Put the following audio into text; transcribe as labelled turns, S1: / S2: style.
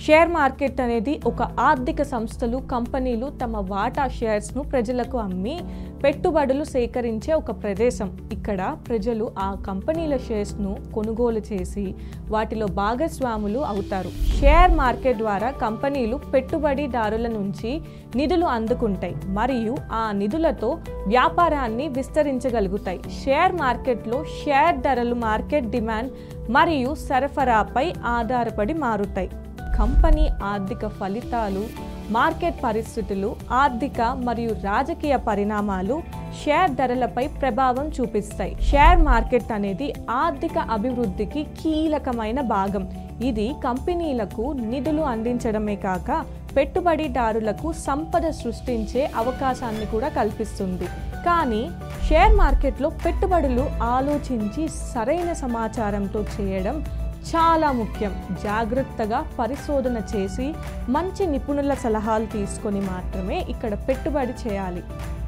S1: Share market అనేది ఒక ఆర్థిక సంస్థలు, కంపెనీలు తమ వాటా షేర్స్ను ప్రజలకు అమ్మి పెట్టుబడులు సేకరించే ఒక ప్రదేశం. ఇక్కడ ప్రజలు ఆ కంపెనీల షేర్స్ను కొనుగోలు చేసి వాటిలో భాగస్వాములు అవుతారు. షేర్ మార్కెట్ ద్వారా కంపెనీలు పెట్టుబడిదారుల నుంచి నిధులు అందుకుంటాయి మరియు ఆ నిధులతో వ్యాపారాన్ని విస్తరించగలుగుతాయి. షేర్ మార్కెట్లో షేర్ ధరలు మార్కెట్ డిమాండ్ మరియు సరఫరాపై ఆధారపడి మారుతాయి. కంపెనీ ఆర్థిక ఫలితాలు, మార్కెట్ పరిస్థితులు, ఆర్థిక మరియు రాజకీయ పరిణామాలు షేర్ ధరలపై ప్రభావం చూపిస్తాయి. షేర్ మార్కెట్ అనేది ఆర్థిక అభివృద్ధికి కీలకమైన భాగం. ఇది కంపెనీలకు నిధులు అందించడమే కాక పెట్టుబడిదారులకు సంపద సృష్టించే అవకాశాన్ని కూడా కల్పిస్తుంది. కానీ షేర్ మార్కెట్లో పెట్టుబడులు ఆలోచించి సరైన సమాచారంతో చేయడం చాలా ముఖ్యం. జాగ్రత్తగా పరిశోధన చేసి మంచి నిపుణుల సలహాలు తీసుకొని మాత్రమే ఇక్కడ పెట్టుబడి చేయాలి.